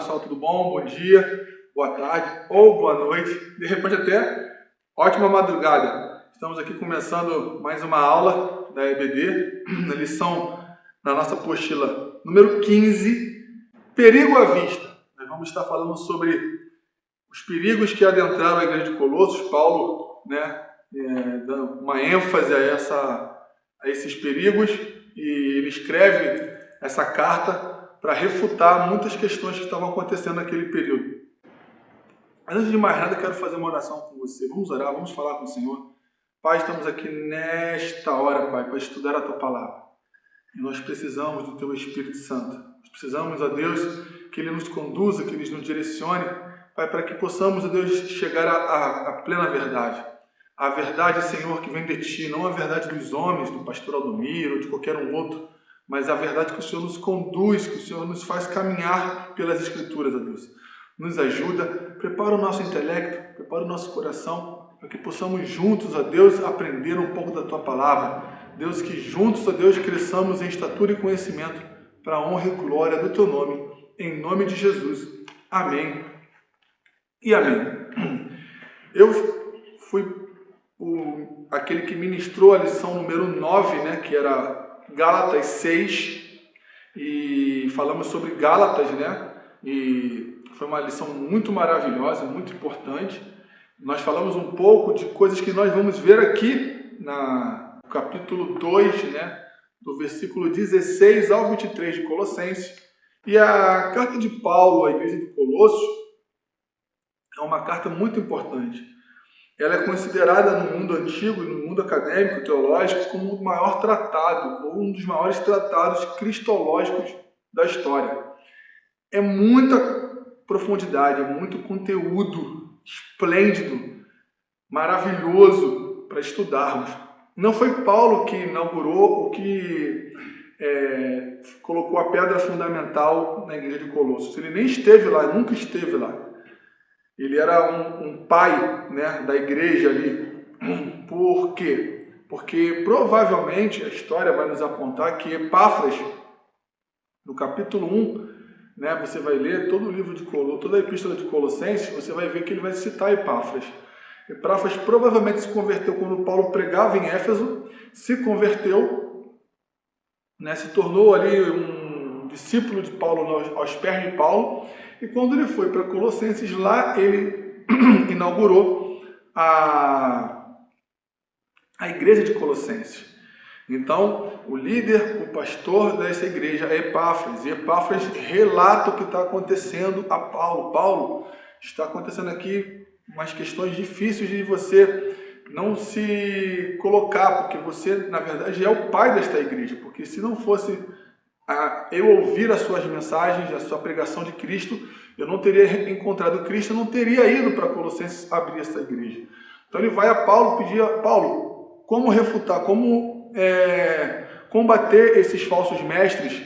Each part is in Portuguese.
pessoal, tudo bom? Bom dia, boa tarde ou boa noite, de repente até ótima madrugada. Estamos aqui começando mais uma aula da EBD, na nossa apostila número 15, Perigo à Vista. Nós vamos estar falando sobre os perigos que adentraram a igreja de Colossos. Paulo, dando uma ênfase a esses perigos, e ele escreve essa carta para refutar muitas questões que estavam acontecendo naquele período. Antes de mais nada, quero fazer uma oração com você. Vamos orar, vamos falar com o Senhor. Pai, estamos aqui nesta hora, Pai, para estudar a Tua Palavra. E nós precisamos do Teu Espírito Santo. Nós precisamos, ó Deus, que Ele nos conduza, que Ele nos direcione, Pai, para que possamos, ó Deus, chegar à plena verdade. A verdade, Senhor, que vem de Ti, não a verdade dos homens, do pastor Aldomiro ou de qualquer um outro, mas a verdade que o Senhor nos conduz, que o Senhor nos faz caminhar pelas Escrituras, ó Deus. Nos ajuda, prepara o nosso intelecto, prepara o nosso coração, para que possamos juntos, ó Deus, aprender um pouco da Tua Palavra. Deus, que juntos, ó Deus, cresçamos em estatura e conhecimento, para a honra e glória do Teu nome, em nome de Jesus. Amém e amém. Eu fui aquele que ministrou a lição número 9, que era Gálatas 6, e falamos sobre Gálatas, e foi uma lição muito maravilhosa, muito importante. Nós falamos um pouco de coisas que nós vamos ver aqui no capítulo 2, do versículo 16 ao 23 de Colossenses. E a carta de Paulo à igreja de Colossos é uma carta muito importante. Ela é considerada no mundo antigo e no mundo acadêmico, teológico, como o maior tratado, ou um dos maiores tratados cristológicos da história. É muita profundidade, é muito conteúdo esplêndido, maravilhoso para estudarmos. Não foi Paulo que inaugurou ou que colocou a pedra fundamental na igreja de Colossos. Ele nem esteve lá, nunca esteve lá. Ele era um pai, da igreja ali. Por quê? Porque provavelmente a história vai nos apontar que Epáfras, no capítulo 1, você vai ler todo o livro de Colossos, toda a epístola de Colossenses, você vai ver que ele vai citar Epáfras. Epáfras provavelmente se converteu quando Paulo pregava em Éfeso, se converteu, se tornou ali um discípulo de Paulo, aos pés de Paulo. E quando ele foi para Colossenses, lá ele inaugurou a igreja de Colossenses. Então, o líder, o pastor dessa igreja é Epáfras. E Epáfras relata o que está acontecendo a Paulo. Paulo, está acontecendo aqui umas questões difíceis de você não se colocar, porque você, na verdade, é o pai desta igreja. Porque se não fosse eu ouvir as suas mensagens, a sua pregação de Cristo, eu não teria encontrado Cristo, eu não teria ido para Colossenses abrir essa igreja. Então ele vai a Paulo pedir a Paulo como refutar, como combater esses falsos mestres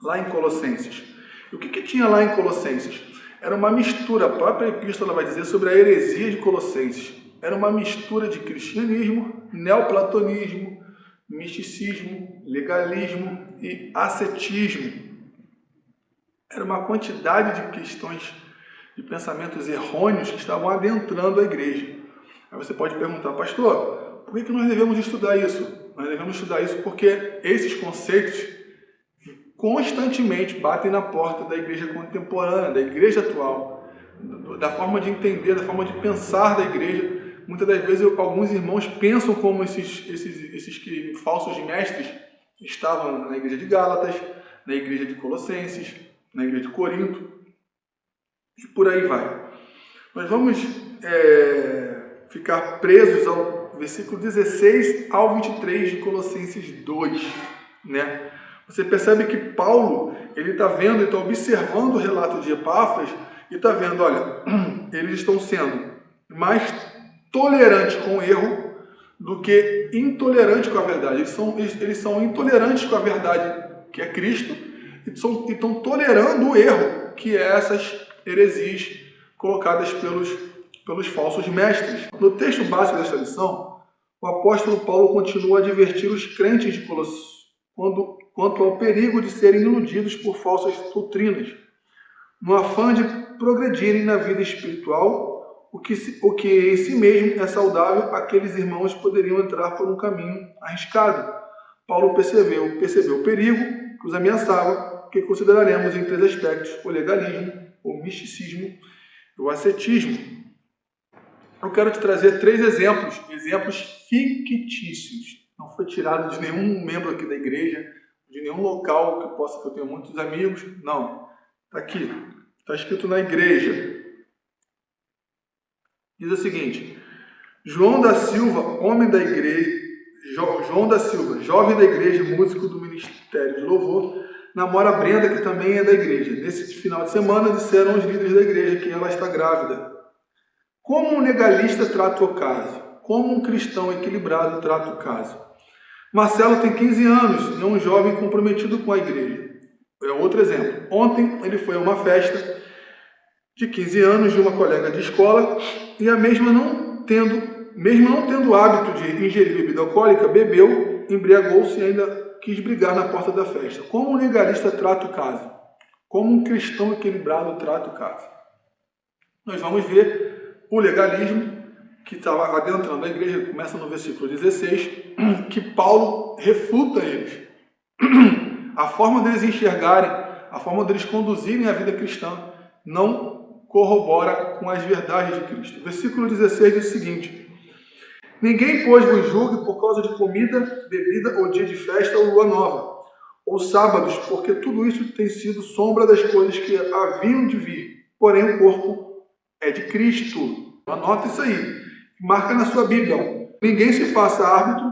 lá em Colossenses. E o que tinha lá em Colossenses? Era uma mistura, a própria epístola vai dizer sobre a heresia de Colossenses. Era uma mistura de cristianismo, neoplatonismo, misticismo, legalismo e ascetismo. Era uma quantidade de questões, de pensamentos errôneos que estavam adentrando a igreja. Aí você pode perguntar, pastor, por que nós devemos estudar isso? Nós devemos estudar isso porque esses conceitos constantemente batem na porta da igreja contemporânea, da igreja atual, da forma de entender, da forma de pensar da igreja. Muitas das vezes alguns irmãos pensam como esses falsos mestres estavam na igreja de Gálatas, na igreja de Colossenses, na igreja de Corinto, e por aí vai. Nós vamos ficar presos ao versículo 16 ao 23 de Colossenses 2. Você percebe que Paulo, ele está vendo, ele está observando o relato de Epáfras e está vendo, olha, eles estão sendo mais tolerantes com o erro do que intolerantes com a verdade. Eles são intolerantes com a verdade, que é Cristo, e estão tolerando o erro, que é essas heresias colocadas pelos falsos mestres. No texto básico desta lição, o apóstolo Paulo continua a advertir os crentes de Colossos quanto ao perigo de serem iludidos por falsas doutrinas, no afã de progredirem na vida espiritual, o que em si mesmo é saudável, aqueles irmãos poderiam entrar por um caminho arriscado. Paulo percebeu o perigo que os ameaçava, que consideraremos em 3 aspectos: o legalismo, o misticismo e o ascetismo. Eu quero te trazer 3 exemplos fictícios. Não foi tirado de nenhum membro aqui da igreja, de nenhum local que eu tenha muitos amigos. Não. Está aqui. Está escrito na igreja. Diz o seguinte: João da Silva, João da Silva, jovem da igreja, músico do Ministério de Louvor, namora Brenda, que também é da igreja. Nesse final de semana, disseram os líderes da igreja que ela está grávida. Como um legalista trata o caso? Como um cristão equilibrado trata o caso? Marcelo tem 15 anos e é um jovem comprometido com a igreja. É outro exemplo. Ontem ele foi a uma festa de 15 anos de uma colega de escola e mesmo não tendo o hábito de ingerir bebida alcoólica, bebeu, embriagou-se e ainda quis brigar na porta da festa. Como um legalista trata o caso? Como um cristão equilibrado trata o caso? Nós vamos ver o legalismo, que estava adentrando a igreja, começa no versículo 16, que Paulo refuta eles. A forma deles enxergarem, a forma deles conduzirem a vida cristã, não corrobora com as verdades de Cristo. O versículo 16 diz o seguinte: Ninguém, pois, vos julgue por causa de comida, bebida, ou dia de festa, ou lua nova, ou sábados, porque tudo isso tem sido sombra das coisas que haviam de vir. Porém, o corpo é de Cristo. Anota isso aí. Marca na sua Bíblia. Ninguém se faça árbitro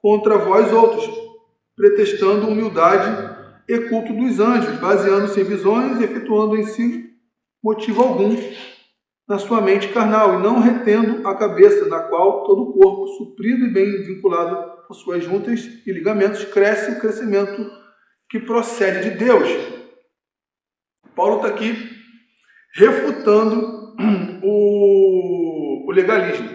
contra vós outros, pretextando humildade e culto dos anjos, baseando-se em visões e efetuando em si motivo algum na sua mente carnal, e não retendo a cabeça, na qual todo o corpo, suprido e bem vinculado por suas juntas e ligamentos, cresce o crescimento que procede de Deus. Paulo está aqui refutando o legalismo.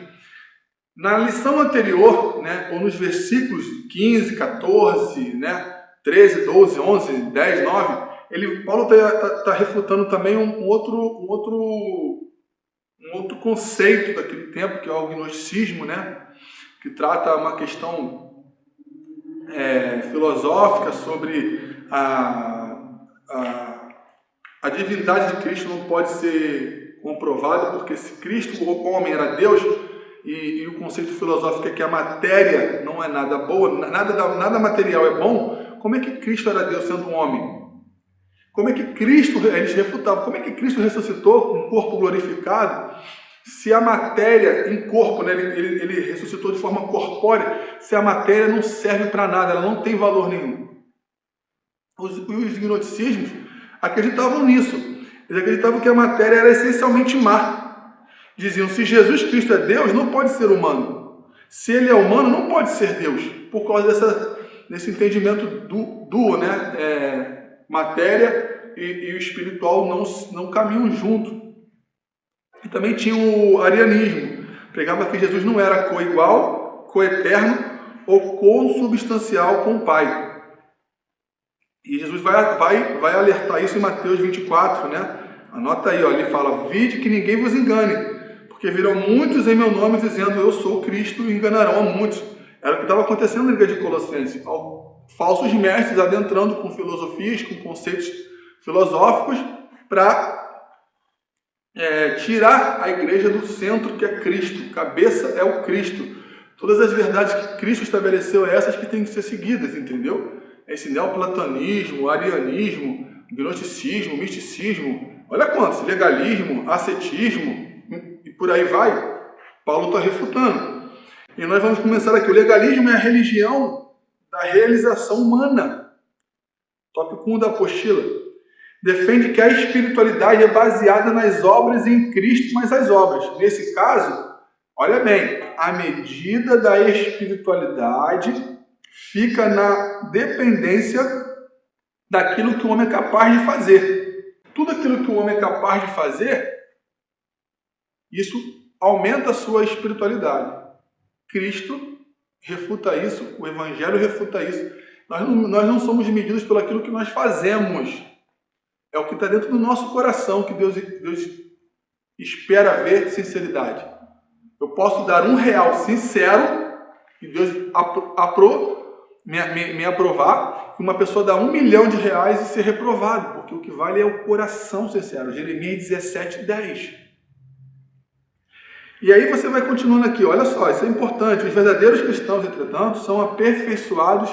Na lição anterior, ou nos versículos 15, 14, 13, 12, 11, 10, 9, Paulo está refutando também um outro conceito daquele tempo, que é o gnosticismo, que trata uma questão filosófica sobre a divindade de Cristo não pode ser comprovada, porque se Cristo, o homem, era Deus, e o conceito filosófico é que a matéria não é nada boa, nada material é bom, como é que Cristo era Deus sendo um homem? Como é que Cristo, eles refutavam, como é que Cristo ressuscitou um corpo glorificado, se a matéria em corpo, ele ressuscitou de forma corpórea, se a matéria não serve para nada, ela não tem valor nenhum? Os gnosticismos acreditavam nisso. Eles acreditavam que a matéria era essencialmente má. Diziam, se Jesus Cristo é Deus, não pode ser humano. Se ele é humano, não pode ser Deus. Por causa desse entendimento duo, matéria e o espiritual não caminham junto. E também tinha o arianismo. Pregava que Jesus não era coigual, coeterno ou consubstancial com o Pai. E Jesus vai alertar isso em Mateus 24, Anota aí, ele fala, vide que ninguém vos engane, porque virão muitos em meu nome dizendo, eu sou Cristo, e enganarão a muitos. Era o que estava acontecendo na igreja de Colossenses. Falsos mestres adentrando com filosofias, com conceitos filosóficos, para tirar a igreja do centro, que é Cristo. Cabeça é o Cristo. Todas as verdades que Cristo estabeleceu, essas que têm que ser seguidas, entendeu? Esse neoplatonismo, arianismo, gnosticismo, misticismo, olha quantos, legalismo, ascetismo, e por aí vai. Paulo está refutando. E nós vamos começar aqui. O legalismo é a religião da realização humana. Tópico 1 da apostila. Defende que a espiritualidade é baseada nas obras e em Cristo, mas as obras. Nesse caso, olha bem, a medida da espiritualidade fica na dependência daquilo que o homem é capaz de fazer. Tudo aquilo que o homem é capaz de fazer, isso aumenta a sua espiritualidade. Cristo refuta isso, o Evangelho refuta isso. Nós não somos medidos pelo aquilo que nós fazemos. É o que está dentro do nosso coração que Deus espera ver sinceridade. Eu posso dar R$1 sincero e Deus me aprovar, e uma pessoa dá R$1 milhão e ser reprovado, porque o que vale é o coração sincero. Jeremias 17:10. E aí você vai continuando aqui, olha só, isso é importante. Os verdadeiros cristãos, entretanto, são aperfeiçoados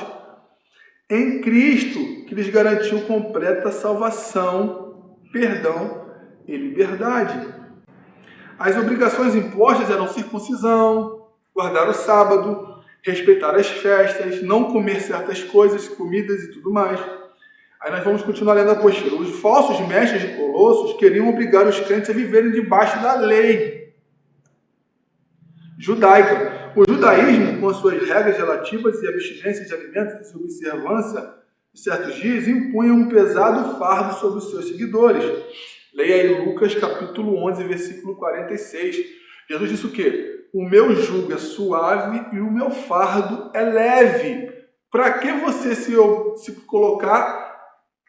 em Cristo, que lhes garantiu completa salvação, perdão e liberdade. As obrigações impostas eram circuncisão, guardar o sábado, respeitar as festas, não comer certas coisas, comidas e tudo mais. Aí nós vamos continuar lendo a apostila. Os falsos mestres de Colossos queriam obrigar os crentes a viverem debaixo da lei judaica. O judaísmo, com as suas regras relativas e abstinência de alimentos e observância de certos dias, impunha um pesado fardo sobre os seus seguidores. Leia aí Lucas capítulo 11, versículo 46. Jesus disse o quê? O meu jugo é suave e o meu fardo é leve. Para que você se colocar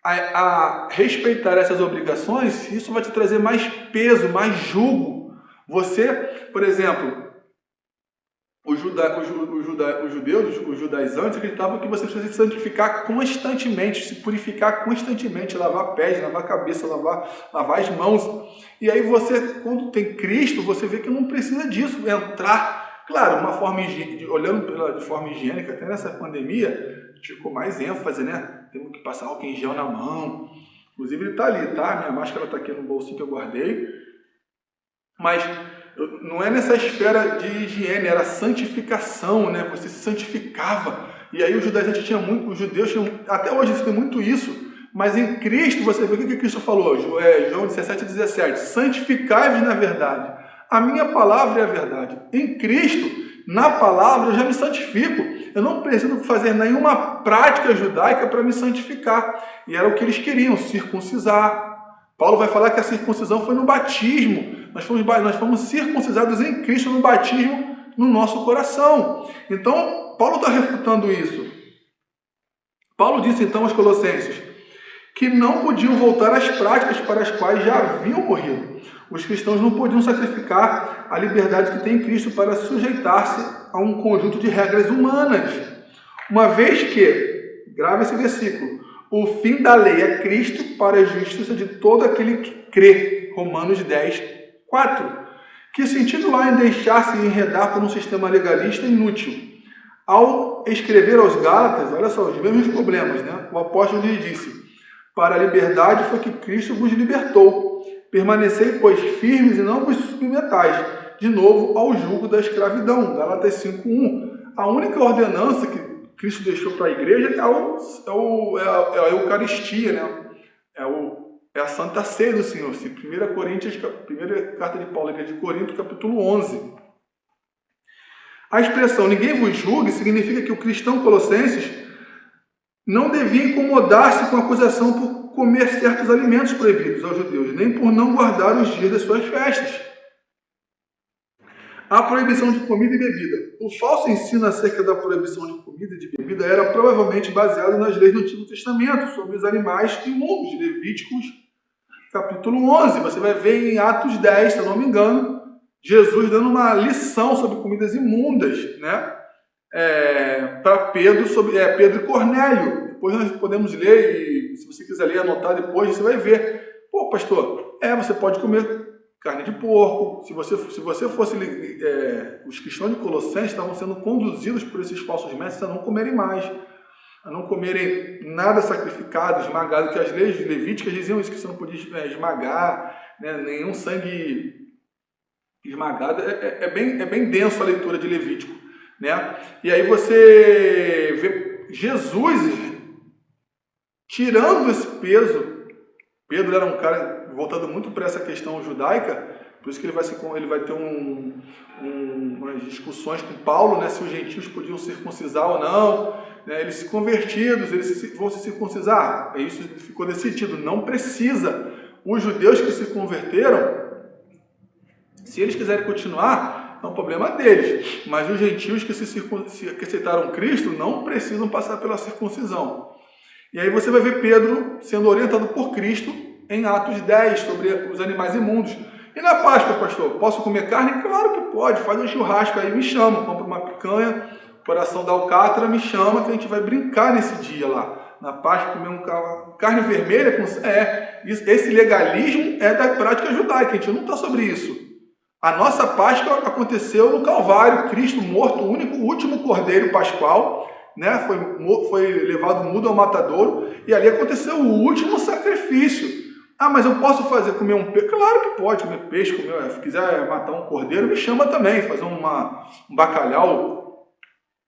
a respeitar essas obrigações? Isso vai te trazer mais peso, mais jugo. Você, por exemplo, os judeus, os judaizantes, acreditavam que você precisa se santificar constantemente, se purificar constantemente, lavar pés, lavar a cabeça, lavar as mãos. E aí você, quando tem Cristo, você vê que não precisa disso, entrar. Claro, olhando de forma higiênica, até nessa pandemia, ficou mais ênfase, né? Temos que passar álcool em gel na mão. Inclusive ele está ali, tá? Minha máscara está aqui no bolsinho que eu guardei. Mas não é nessa esfera de higiene, era santificação, né? Você se santificava. E aí os judeus tinham, até hoje tem muito isso, mas em Cristo você vê o que Cristo falou, João 17:17, santificai-vos na verdade. A minha palavra é a verdade. Em Cristo, na palavra, eu já me santifico. Eu não preciso fazer nenhuma prática judaica para me santificar. E era o que eles queriam, circuncisar. Paulo vai falar que a circuncisão foi no batismo. Nós fomos circuncisados em Cristo no batismo, no nosso coração. Então, Paulo está refutando isso. Paulo disse então aos Colossenses que não podiam voltar às práticas para as quais já haviam morrido. Os cristãos não podiam sacrificar a liberdade que tem em Cristo para sujeitar-se a um conjunto de regras humanas. Uma vez que, grave esse versículo, o fim da lei é Cristo para a justiça de todo aquele que crê. Romanos 10:4. Que sentido há em deixar-se enredar por um sistema legalista inútil? Ao escrever aos Gálatas, olha só, os mesmos problemas, né? O apóstolo lhe disse: para a liberdade foi que Cristo vos libertou. Permanecei, pois, firmes e não vos submetais, de novo, ao jugo da escravidão. Gálatas 5:1. A única ordenança que Cristo deixou para a igreja é a Eucaristia, né? É a Santa Ceia do Senhor. 1 carta de Paulo, igreja de Corinto, capítulo 11. A expressão ninguém vos julgue significa que o cristão colossenses não devia incomodar-se com a acusação por comer certos alimentos proibidos aos judeus, nem por não guardar os dias das suas festas. A proibição de comida e bebida. O falso ensino acerca da proibição de comida e de bebida era provavelmente baseado nas leis do Antigo Testamento sobre os animais imundos, Levíticos capítulo 11. Você vai ver em Atos 10, se eu não me engano, Jesus dando uma lição sobre comidas imundas, né? Para Pedro, sobre Pedro e Cornélio. Depois nós podemos ler, e se você quiser ler, anotar depois, você vai ver. Pô, pastor, você pode comer carne de porco. Se você fosse... os cristãos de Colossenses estavam sendo conduzidos por esses falsos mestres a não comerem mais, a não comerem nada sacrificado, esmagado, que as leis levíticas diziam isso, que você não podia esmagar, né, nenhum sangue esmagado. É bem denso a leitura de Levítico, né? E aí você vê Jesus tirando esse peso. Pedro era um cara voltado muito para essa questão judaica, por isso que ele vai ter umas discussões com Paulo, né, se os gentios podiam circuncisar ou não, né, eles convertidos, eles vão se circuncisar. Isso ficou decidido, não precisa. Os judeus que se converteram, se eles quiserem continuar, é um problema deles, mas os gentios que aceitaram Cristo não precisam passar pela circuncisão. E aí você vai ver Pedro sendo orientado por Cristo em Atos 10, sobre os animais imundos. E na Páscoa, pastor, posso comer carne? Claro que pode, faz um churrasco aí, me chama, compra uma picanha, coração da alcatra, me chama que a gente vai brincar nesse dia lá. Na Páscoa, comer carne vermelha, esse legalismo é da prática judaica, a gente não está sobre isso. A nossa Páscoa aconteceu no Calvário, Cristo morto, o último cordeiro pascual, né? Foi levado mudo ao matadouro, e ali aconteceu o último sacrifício. Ah, mas eu posso comer um peixe? Claro que pode comer peixe, se quiser matar um cordeiro, me chama também, fazer um bacalhau,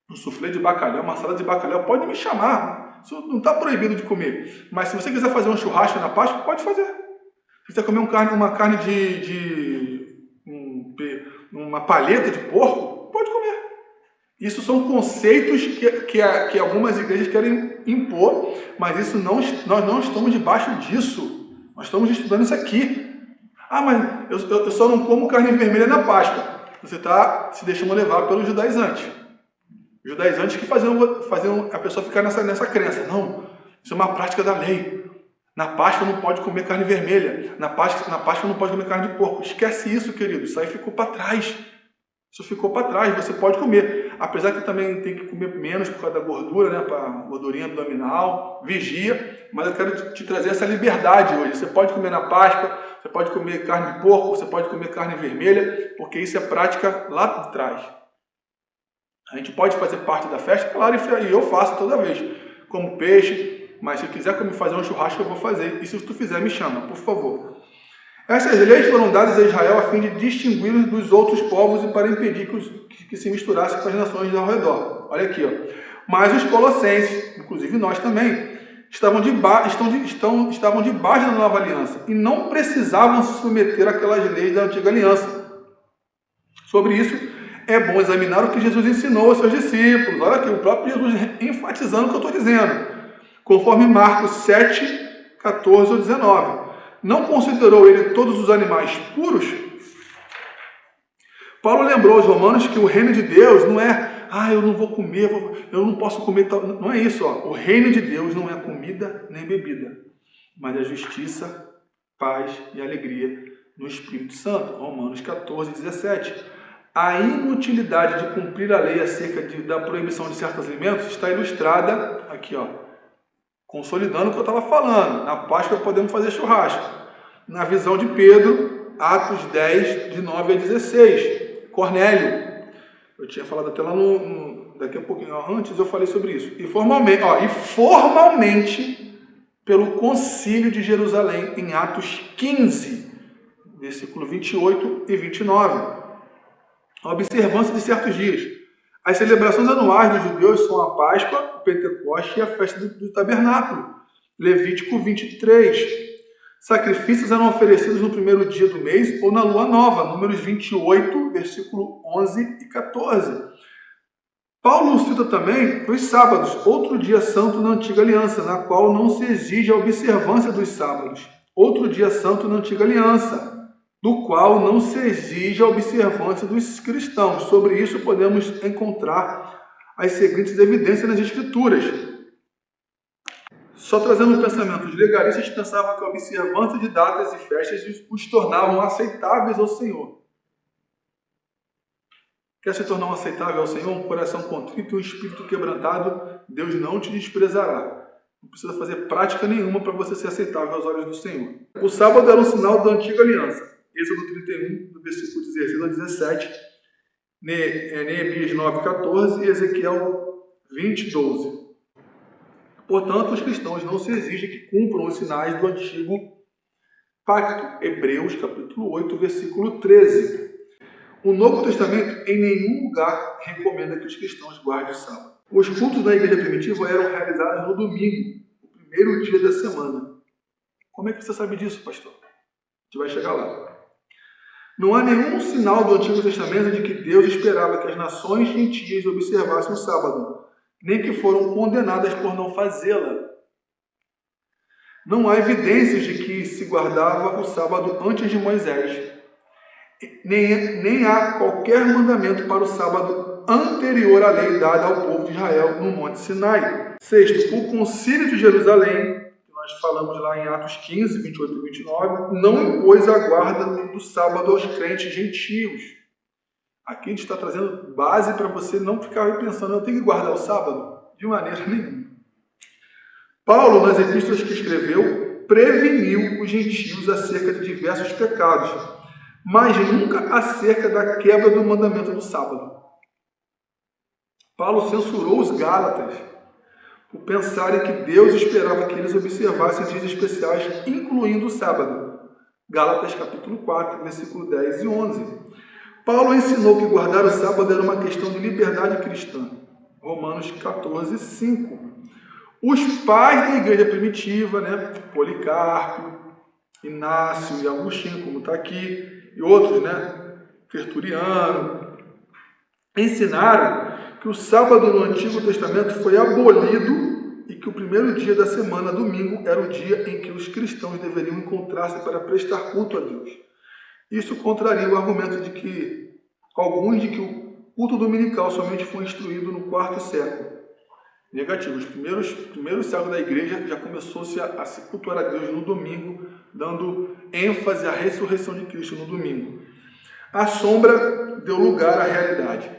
um soufflé de bacalhau, uma salada de bacalhau, pode me chamar, isso não está proibido de comer. Mas se você quiser fazer um churrasco na Páscoa, pode fazer. Se você comer uma carne uma paleta de porco, pode comer. Isso são conceitos que algumas igrejas querem impor, mas nós não estamos debaixo disso. Nós estamos estudando isso aqui. Ah, mas eu só não como carne vermelha na Páscoa. Você está se deixando levar pelos judaizantes. Os judaizantes que faziam a pessoa ficar nessa crença. Não, isso é uma prática da lei. Na Páscoa não pode comer carne vermelha. Na Páscoa não pode comer carne de porco. Esquece isso, querido. Isso aí ficou para trás. Isso ficou para trás. Você pode comer. Apesar que também tem que comer menos por causa da gordura, né? Para gordurinha abdominal. Vigia. Mas eu quero te trazer essa liberdade hoje. Você pode comer na Páscoa. Você pode comer carne de porco. Você pode comer carne vermelha. Porque isso é prática lá de trás. A gente pode fazer parte da festa. Claro, e eu faço toda vez. Como peixe. Mas se quiser fazer um churrasco, eu vou fazer. E se tu fizer, me chama, por favor. Essas leis foram dadas a Israel a fim de distingui-los dos outros povos e para impedir que se misturasse com as nações ao redor. Olha aqui, ó. Mas os colossenses, inclusive nós também, estavam debaixo da nova aliança e não precisavam se submeter àquelas leis da antiga aliança. Sobre isso, é bom examinar o que Jesus ensinou aos seus discípulos. Olha aqui, o próprio Jesus enfatizando o que eu estou dizendo. Conforme Marcos 7, 14 ou 19. Não considerou ele todos os animais puros? Paulo lembrou aos romanos que o reino de Deus não é, eu não vou comer, eu não posso comer tal. Não é isso, ó. O reino de Deus não é comida nem bebida, mas é justiça, paz e alegria no Espírito Santo. Romanos 14, 17. A inutilidade de cumprir a lei acerca da proibição de certos alimentos está ilustrada aqui, ó. Consolidando o que eu estava falando. Na Páscoa podemos fazer churrasco. Na visão de Pedro, Atos 10, de 9 a 16. Cornélio. Eu tinha falado até lá daqui a pouquinho antes, eu falei sobre isso. E formalmente pelo Concílio de Jerusalém, em Atos 15, versículo 28 e 29. A observância de certos dias. As celebrações anuais dos judeus são a Páscoa, o Pentecoste e a festa do Tabernáculo. Levítico 23. Sacrifícios eram oferecidos no primeiro dia do mês ou na lua nova. Números 28, versículo 11 e 14. Paulo cita também os sábados, outro dia santo na antiga aliança, na qual não se exige a observância dos sábados. Outro dia santo na antiga aliança, do qual não se exige a observância dos cristãos. Sobre isso podemos encontrar as seguintes evidências nas Escrituras. Só trazendo um pensamento, os legalistas pensavam que a observância de datas e festas os tornavam aceitáveis ao Senhor. Quer se tornar aceitável ao Senhor? Um coração contrito e um espírito quebrantado, Deus não te desprezará. Não precisa fazer prática nenhuma para você ser aceitável aos olhos do Senhor. O sábado era um sinal da antiga aliança. Êxodo 31, do versículo 16 a 17, Neemias 9, 14 e Ezequiel 20, 12. Portanto, os cristãos não se exige que cumpram os sinais do antigo pacto. Hebreus capítulo 8, versículo 13. O Novo Testamento em nenhum lugar recomenda que os cristãos guardem o sábado. Os cultos da igreja primitiva eram realizados no domingo, o primeiro dia da semana. Como é que você sabe disso, pastor? A gente vai chegar lá. Não há nenhum sinal do Antigo Testamento de que Deus esperava que as nações gentias observassem o sábado, nem que foram condenadas por não fazê-la. Não há evidências de que se guardava o sábado antes de Moisés. Nem há qualquer mandamento para o sábado anterior à lei dada ao povo de Israel no Monte Sinai. Sexto, o Concílio de Jerusalém, que nós nós falamos lá em Atos 15, 28 e 29, não impôs a guarda do sábado aos crentes gentios. Aqui a gente está trazendo base para você não ficar pensando, eu tenho que guardar o sábado? De maneira nenhuma. Paulo, nas epístolas que escreveu, preveniu os gentios acerca de diversos pecados, mas nunca acerca da quebra do mandamento do sábado. Paulo censurou os Gálatas por pensarem que Deus esperava que eles observassem dias especiais, incluindo o sábado. Gálatas capítulo 4, versículo 10 e 11. Paulo ensinou que guardar o sábado era uma questão de liberdade cristã. Romanos 14, 5. Os pais da igreja primitiva, Policarpo, Inácio e Agostinho, como está aqui, e outros, Tertuliano, ensinaram que o sábado no Antigo Testamento foi abolido e que o primeiro dia da semana, domingo, era o dia em que os cristãos deveriam encontrar-se para prestar culto a Deus. Isso contraria o argumento de que o culto dominical somente foi instituído no quarto século. Negativo. Os primeiros séculos da igreja já começou-se a se cultuar a Deus no domingo, dando ênfase à ressurreição de Cristo no domingo. A sombra deu lugar à realidade.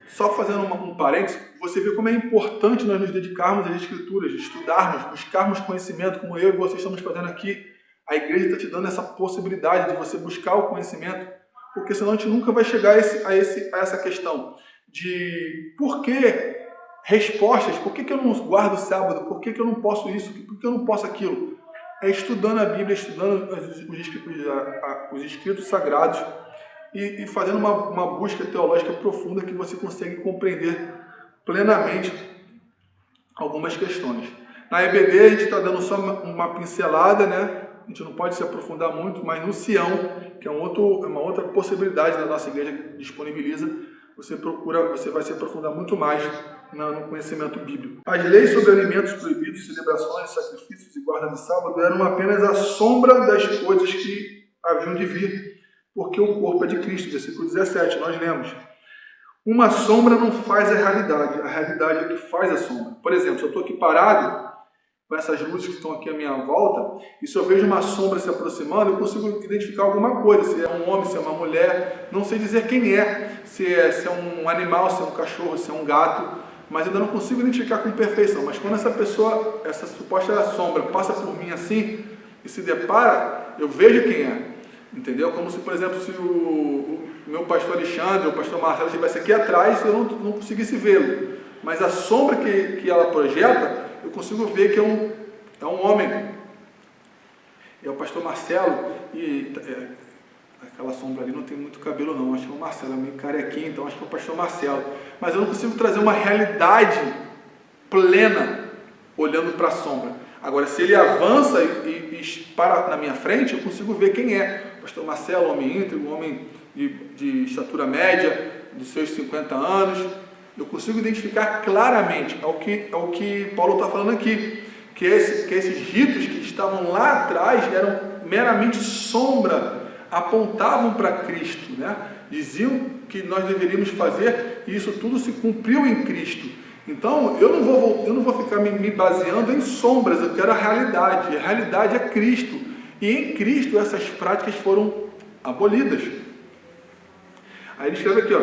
Só fazendo um parênteses, você vê como é importante nós nos dedicarmos às Escrituras, estudarmos, buscarmos conhecimento, como eu e você estamos fazendo aqui. A igreja está te dando essa possibilidade de você buscar o conhecimento, porque senão a gente nunca vai chegar a essa questão de por que respostas, por que eu não guardo o sábado, por que eu não posso isso, por que eu não posso aquilo. É estudando a Bíblia, estudando os escritos sagrados e fazendo uma busca teológica profunda que você consegue compreender plenamente algumas questões. Na EBD a gente está dando só uma pincelada, A gente não pode se aprofundar muito, mas no Sião, que é uma outra possibilidade da nossa igreja que disponibiliza, você vai se aprofundar muito mais no conhecimento bíblico. As leis sobre alimentos proibidos, celebrações, sacrifícios e guarda de sábado eram apenas a sombra das coisas que haviam de vir, porque o corpo é de Cristo, versículo 17, nós lemos. Uma sombra não faz a realidade é o que faz a sombra. Por exemplo, se eu estou aqui parado, com essas luzes que estão aqui à minha volta, e se eu vejo uma sombra se aproximando, eu consigo identificar alguma coisa, se é um homem, se é uma mulher, não sei dizer quem é, se é um animal, se é um cachorro, se é um gato, mas ainda não consigo identificar com perfeição. Mas quando essa suposta sombra passa por mim assim, e se depara, eu vejo quem é, entendeu? Como se, por exemplo, se o meu pastor Alexandre, ou o pastor Marcelo estivesse aqui atrás, eu não conseguisse vê-lo, mas a sombra que ela projeta, eu consigo ver que é um homem. É o pastor Marcelo, e aquela sombra ali não tem muito cabelo não, acho que é o Marcelo, é meio carequinho, então acho que é o pastor Marcelo. Mas eu não consigo trazer uma realidade plena olhando para a sombra. Agora, se ele avança e para na minha frente, eu consigo ver quem é. O pastor Marcelo, homem íntegro, homem de estatura média, dos seus 50 anos, eu consigo identificar claramente, é o que Paulo está falando aqui, que esses ritos que estavam lá atrás eram meramente sombra, apontavam para Cristo, diziam que nós deveríamos fazer, e isso tudo se cumpriu em Cristo. Então, eu não vou ficar me baseando em sombras, eu quero a realidade é Cristo, e em Cristo essas práticas foram abolidas. Aí ele escreve aqui,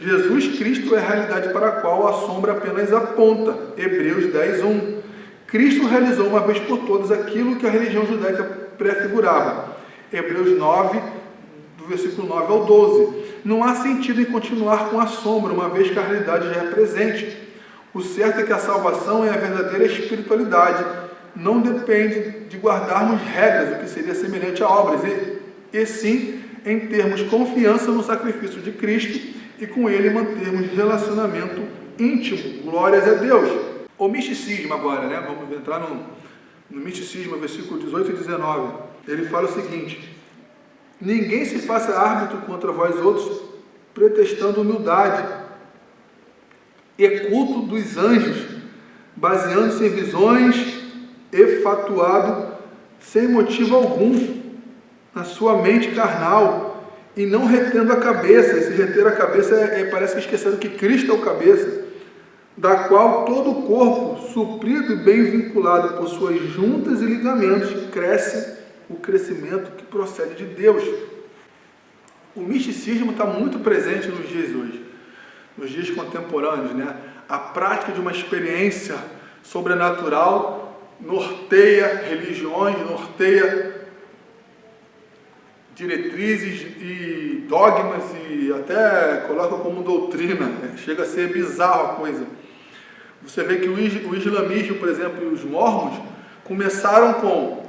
Jesus Cristo é a realidade para a qual a sombra apenas aponta. Hebreus 10, 1. Cristo realizou uma vez por todas aquilo que a religião judaica prefigurava. Hebreus 9, do versículo 9 ao 12. Não há sentido em continuar com a sombra, uma vez que a realidade já é presente. O certo é que a salvação é a verdadeira espiritualidade. Não depende de guardarmos regras, o que seria semelhante a obras, e sim em termos confiança no sacrifício de Cristo e com ele mantermos relacionamento íntimo. Glórias a Deus. O misticismo agora, vamos entrar no misticismo, versículo 18 e 19. Ele fala o seguinte: ninguém se faça árbitro contra vós outros, pretextando humildade e culto dos anjos, baseando-se em visões e fatuado sem motivo algum na sua mente carnal, e não retendo a cabeça. Esse reter a cabeça parece que esquecendo que Cristo é o cabeça, da qual todo o corpo, suprido e bem vinculado por suas juntas e ligamentos, cresce o crescimento que procede de Deus. O misticismo está muito presente nos dias hoje, nos dias contemporâneos, né? A prática de uma experiência sobrenatural norteia religiões, norteia diretrizes e dogmas e até coloca como doutrina, né? Chega a ser bizarro a coisa. Você vê que o islamismo, por exemplo, e os mormons começaram com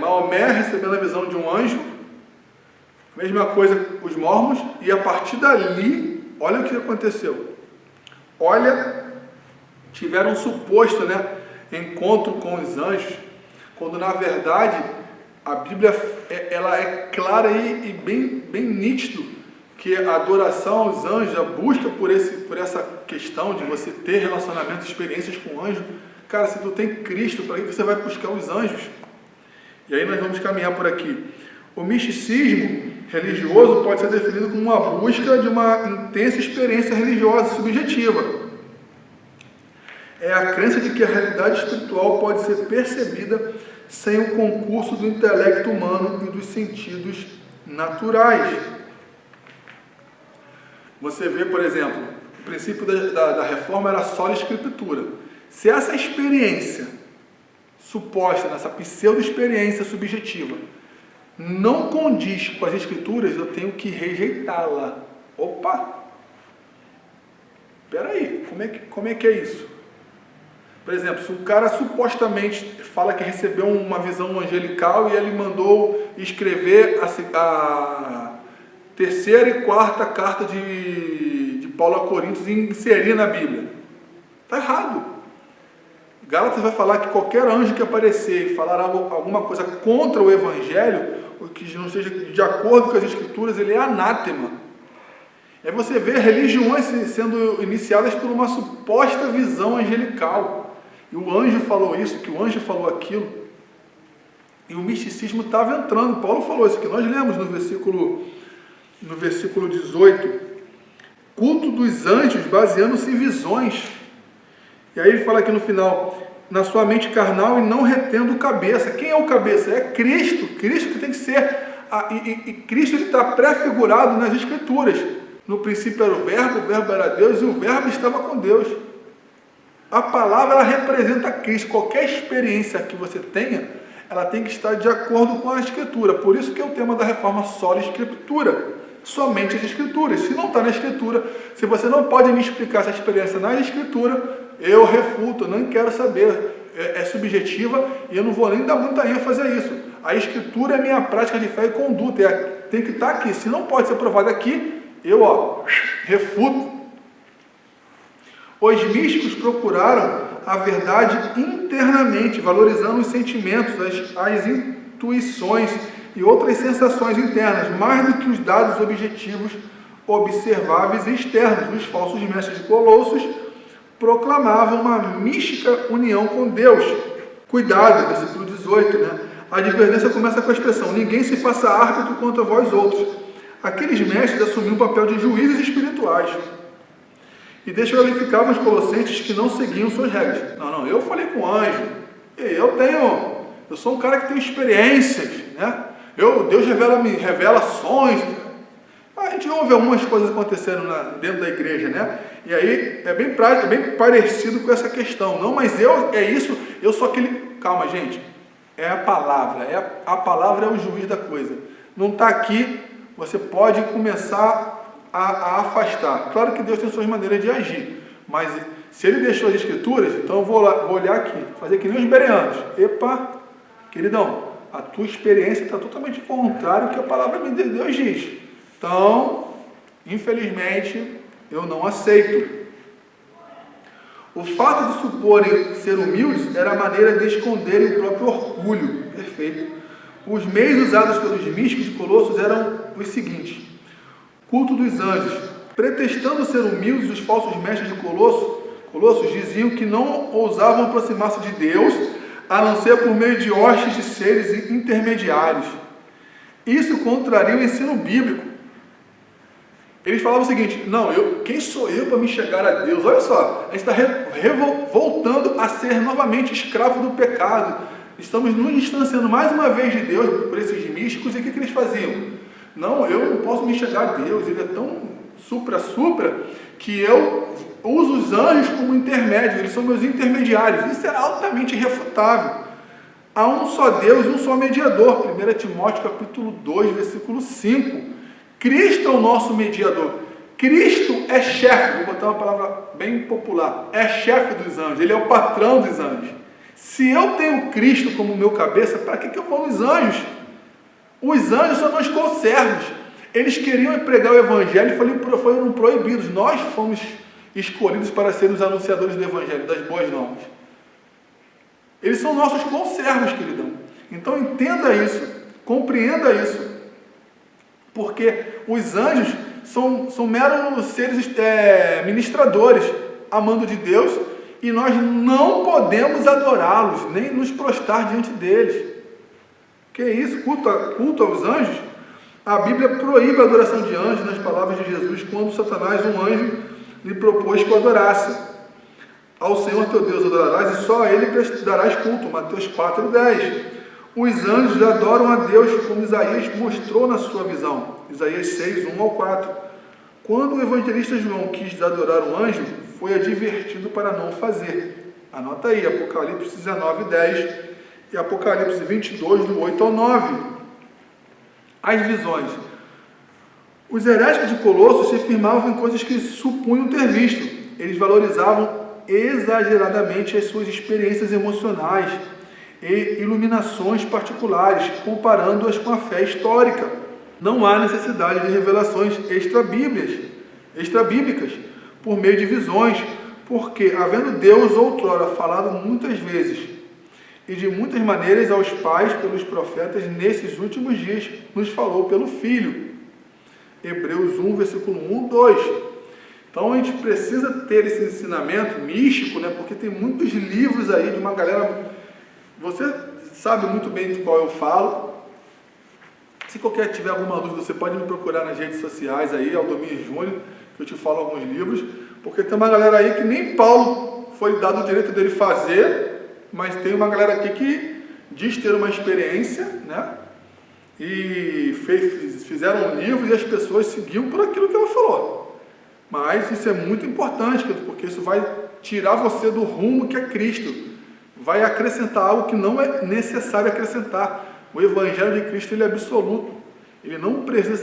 Maomé recebendo a visão de um anjo, mesma coisa os mormons, e a partir dali, olha o que aconteceu. Olha, tiveram um suposto, encontro com os anjos, quando na verdade a Bíblia ela é clara e bem nítido que a adoração aos anjos, a busca por essa questão de você ter relacionamentos, experiências com anjos. Cara, se tu tem Cristo, para que você vai buscar os anjos? E aí nós vamos caminhar por aqui. O misticismo religioso pode ser definido como uma busca de uma intensa experiência religiosa subjetiva. É a crença de que a realidade espiritual pode ser percebida sem o concurso do intelecto humano e dos sentidos naturais. Você vê, por exemplo, o princípio da reforma era sola escritura. Se essa experiência suposta, nessa pseudo-experiência subjetiva, não condiz com as escrituras, eu tenho que rejeitá-la. Opa! Peraí, como é que é isso? Por exemplo, se o cara supostamente fala que recebeu uma visão angelical e ele mandou escrever a terceira e quarta carta de Paulo a Coríntios e inserir na Bíblia. Está errado. Gálatas vai falar que qualquer anjo que aparecer e falar alguma coisa contra o Evangelho, ou que não esteja de acordo com as Escrituras, ele é anátema. Aí você vê religiões sendo iniciadas por uma suposta visão angelical. E o anjo falou isso, que o anjo falou aquilo. E o misticismo estava entrando. Paulo falou isso, que nós lemos no versículo 18. Culto dos anjos baseando-se em visões. E aí ele fala aqui no final, na sua mente carnal e não retendo o cabeça. Quem é o cabeça? É Cristo. Cristo que tem que ser... E Cristo está pré-figurado nas Escrituras. No princípio era o verbo era Deus e o verbo estava com Deus. A palavra ela representa Cristo. Qualquer experiência que você tenha, ela tem que estar de acordo com a Escritura. Por isso que é o tema da reforma sola Escritura. Somente as Escrituras. Se não está na Escritura, se você não pode me explicar essa experiência na Escritura, eu refuto, eu não quero saber. É subjetiva e eu não vou nem dar muita ênfase a isso. A Escritura é minha prática de fé e conduta. Tem que estar aqui. Se não pode ser provado aqui, eu refuto. Os místicos procuraram a verdade internamente, valorizando os sentimentos, as intuições e outras sensações internas, mais do que os dados objetivos, observáveis e externos. Os falsos mestres de Colossos proclamavam uma mística união com Deus. Cuidado, versículo 18, A advertência começa com a expressão: ninguém se faça árbitro contra vós outros. Aqueles mestres assumiam o papel de juízes espirituais e desqualificavam os colossenses que não seguiam suas regras. Não, eu falei com o anjo, eu sou um cara que tem experiências, Deus revela-me revelações. A gente ouve algumas coisas acontecendo dentro da igreja, E aí é bem prático, é bem parecido com essa questão. Não, mas eu sou aquele... Calma, gente. É a palavra. A palavra é o juiz da coisa. Não está aqui, você pode começar a afastar. Claro que Deus tem suas maneiras de agir, mas se Ele deixou as Escrituras, então eu vou olhar aqui, fazer que nem os bereanos. Epa, queridão, a tua experiência está totalmente contrária ao que a palavra de Deus diz. Então, infelizmente, eu não aceito. O fato de suporem ser humildes era a maneira de esconderem o próprio orgulho. Perfeito. Os meios usados pelos místicos de Colossos eram os seguintes: culto dos anjos. Pretextando ser humildes, os falsos mestres de Colossos diziam que não ousavam aproximar-se de Deus, a não ser por meio de hostes de seres intermediários. Isso contraria o ensino bíblico. Eles falavam o seguinte: não, quem sou eu para me chegar a Deus? Olha só, a gente está voltando a ser novamente escravo do pecado. Estamos nos distanciando mais uma vez de Deus por esses místicos. E o que eles faziam? Não, eu não posso me chegar a Deus, Ele é tão supra que eu uso os anjos como intermédios, eles são meus intermediários. Isso é altamente irrefutável. Há um só Deus e um só mediador. 1 Timóteo capítulo 2, versículo 5. Cristo é o nosso mediador. Cristo é chefe, vou botar uma palavra bem popular, é chefe dos anjos, Ele é o patrão dos anjos. Se eu tenho Cristo como meu cabeça, para que eu vou nos anjos? Os anjos são meus conservos. Eles queriam pregar o Evangelho e foram proibidos. Nós fomos escolhidos para sermos os anunciadores do Evangelho, das boas novas. Eles são nossos conservos, queridão. Então entenda isso, compreenda isso. Porque os anjos são meros seres ministradores, amando de Deus, e nós não podemos adorá-los, nem nos prostrar diante deles. Que é isso? Culto aos anjos? A Bíblia proíbe a adoração de anjos, nas palavras de Jesus, quando Satanás, um anjo, lhe propôs que o adorasse. Ao Senhor teu Deus adorarás, e só a Ele darás culto. Mateus 4:10. Os anjos adoram a Deus, como Isaías mostrou na sua visão. Isaías 6, 1 ao 4. Quando o evangelista João quis adorar um anjo, foi advertido para não fazer. Anota aí, Apocalipse 19:10 e Apocalipse 22, do 8 ao 9. As visões. Os heréticos de Colossos se firmavam em coisas que supunham ter visto. Eles valorizavam exageradamente as suas experiências emocionais e iluminações particulares, comparando-as com a fé histórica. Não há necessidade de revelações extrabíblicas por meio de visões, porque, havendo Deus outrora falado muitas vezes e de muitas maneiras aos pais pelos profetas, nesses últimos dias nos falou pelo Filho. Hebreus 1, versículo 1, 2. Então a gente precisa ter esse ensinamento místico, né? Porque tem muitos livros aí de uma galera. Você sabe muito bem de qual eu falo. Se qualquer tiver alguma dúvida, você pode me procurar nas redes sociais aí, Aldomir Júnior, que eu te falo alguns livros. Porque tem uma galera aí que nem Paulo foi dado o direito dele fazer, mas tem uma galera aqui que diz ter uma experiência, né? E fizeram um livro e as pessoas seguiam por aquilo que ela falou. Mas isso é muito importante, porque isso vai tirar você do rumo que é Cristo. Vai acrescentar algo que não é necessário acrescentar. O Evangelho de Cristo, ele é absoluto. Ele não precisa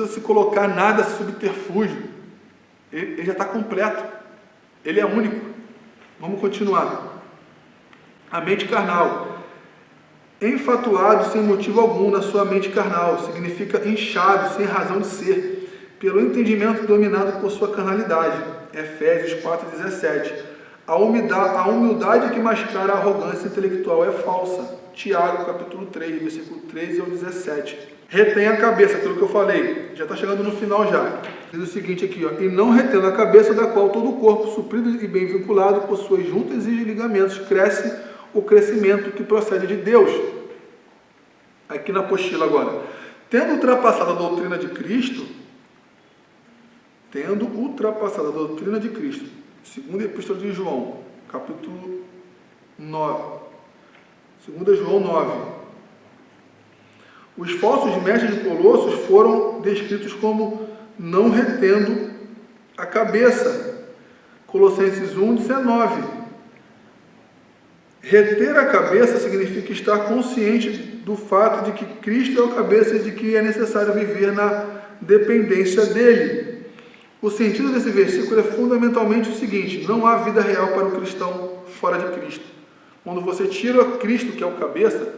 se colocar nada subterfúgio. Ele já está completo. Ele é único. Vamos continuar. A mente carnal. Enfatuado sem motivo algum na sua mente carnal, significa inchado, sem razão de ser, pelo entendimento dominado por sua carnalidade. Efésios 4,17. A humildade que mascara a arrogância intelectual é falsa. Tiago, capítulo 3, versículo 13 ao 17. Retém a cabeça, aquilo que eu falei, já está chegando no final já. Diz o seguinte aqui, ó, e não retendo a cabeça, da qual todo o corpo, suprido e bem vinculado por suas juntas e ligamentos, cresce o crescimento que procede de Deus. Aqui na apostila agora. Tendo ultrapassado a doutrina de Cristo, segunda epístola de João, capítulo 9, 2 João 9. Os falsos mestres de Colossos foram descritos como não retendo a cabeça. Colossenses 1, 19. Reter a cabeça significa estar consciente do fato de que Cristo é o cabeça e de que é necessário viver na dependência dele. O sentido desse versículo é fundamentalmente o seguinte: não há vida real para o cristão fora de Cristo. Quando você tira Cristo, que é o cabeça,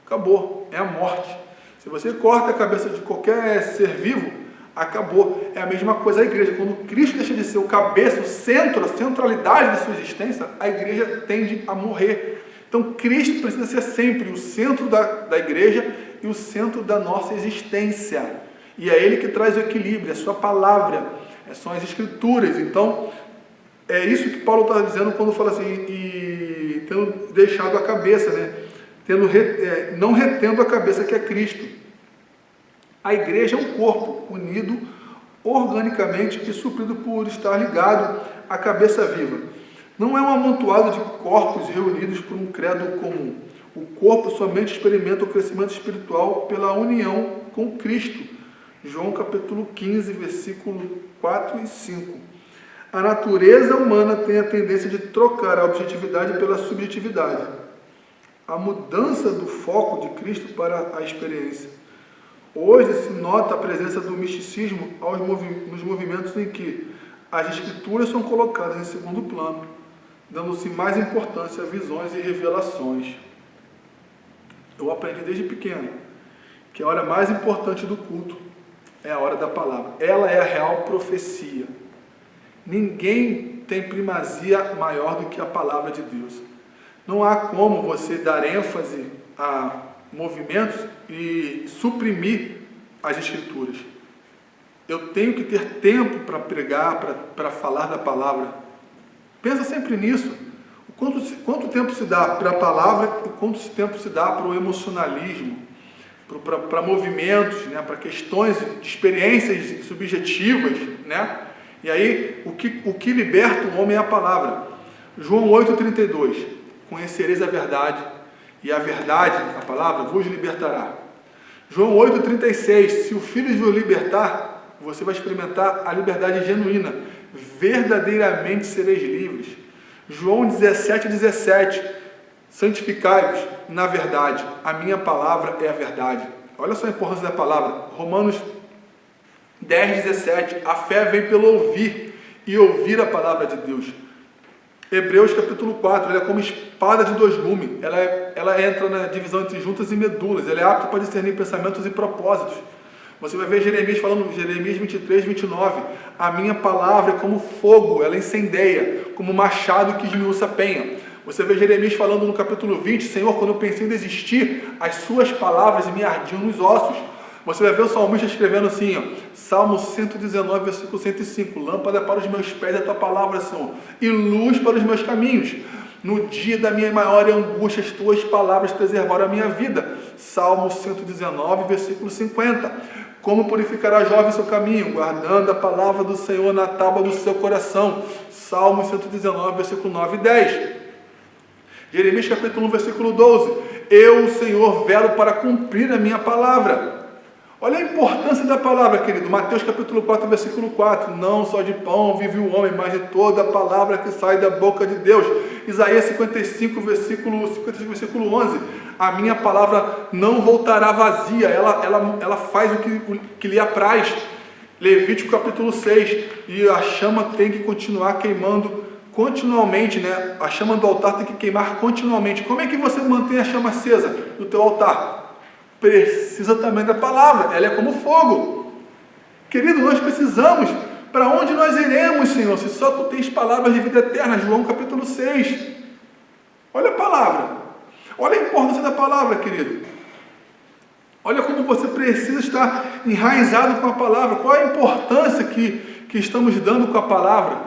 acabou, é a morte. Se você corta a cabeça de qualquer ser vivo, acabou. É a mesma coisa a igreja. Quando Cristo deixa de ser o cabeça, o centro, a centralidade da sua existência, a igreja tende a morrer. Então Cristo precisa ser sempre o centro da igreja e o centro da nossa existência. E é Ele que traz o equilíbrio, é a sua palavra, são as escrituras. Então, é isso que Paulo está dizendo quando fala assim, e tendo deixado a cabeça, né? Não retendo a cabeça, que é Cristo. A igreja é um corpo unido organicamente e suprido por estar ligado à cabeça viva. Não é um amontoado de corpos reunidos por um credo comum. O corpo somente experimenta o crescimento espiritual pela união com Cristo. João capítulo 15, versículo 4 e 5. A natureza humana tem a tendência de trocar a objetividade pela subjetividade. A mudança do foco de Cristo para a experiência. Hoje se nota a presença do misticismo nos movimentos em que as escrituras são colocadas em segundo plano, dando-se mais importância a visões e revelações. Eu aprendi desde pequeno que a hora mais importante do culto é a hora da palavra. Ela é a real profecia. Ninguém tem primazia maior do que a palavra de Deus. Não há como você dar ênfase a movimentos e suprimir as escrituras. Eu tenho que ter tempo para pregar, para falar da palavra. Pensa sempre nisso. Quanto tempo se dá para a palavra e quanto tempo se dá para o emocionalismo, para movimentos, né, para questões de experiências subjetivas, né? E aí, o que liberta o homem é a palavra. João 8,32. Conhecereis a verdade, e a verdade, a palavra, vos libertará. João 8,36. Se o Filho vos libertar, você vai experimentar a liberdade genuína. Verdadeiramente sereis livres. João 17,17. Santificai-vos na verdade. A minha palavra é a verdade. Olha só a importância da palavra. Romanos 10,17. A fé vem pelo ouvir, e ouvir a palavra de Deus. Hebreus capítulo 4, ela é como espada de dois gumes. Ela entra na divisão entre juntas e medulas. Ela é apta para discernir pensamentos e propósitos. Você vai ver Jeremias falando, Jeremias 23, 29. A minha palavra é como fogo, ela incendeia, como machado que esmiuça a penha. Você vê Jeremias falando no capítulo 20, Senhor, quando eu pensei em desistir, as suas palavras me ardiam nos ossos. Você vai ver o salmista escrevendo assim, ó, Salmo 119, versículo 105, lâmpada para os meus pés é a tua palavra, Senhor, e luz para os meus caminhos. No dia da minha maior angústia, as tuas palavras preservaram a minha vida. Salmo 119, versículo 50. Como purificará jovem seu caminho, guardando a palavra do Senhor na tábua do seu coração. Salmo 119, versículo 9 e 10. Jeremias capítulo 1, versículo 12. Eu, Senhor, velo para cumprir a minha palavra. Olha a importância da palavra, querido. Mateus capítulo 4, versículo 4. Não só de pão vive o homem, mas de toda a palavra que sai da boca de Deus. Isaías 55, versículo 11. A minha palavra não voltará vazia. Ela faz o que lhe apraz. Levítico capítulo 6. E a chama tem que continuar queimando continuamente, né? A chama do altar tem que queimar continuamente. Como é que você mantém a chama acesa no teu altar? Precisa também da palavra, ela é como fogo. Querido, nós precisamos. Para onde nós iremos, Senhor, se só tu tens palavras de vida eterna? João capítulo 6. Olha a palavra. Olha a importância da palavra, querido. Olha como você precisa estar enraizado com a palavra. Qual a importância que estamos dando com a palavra?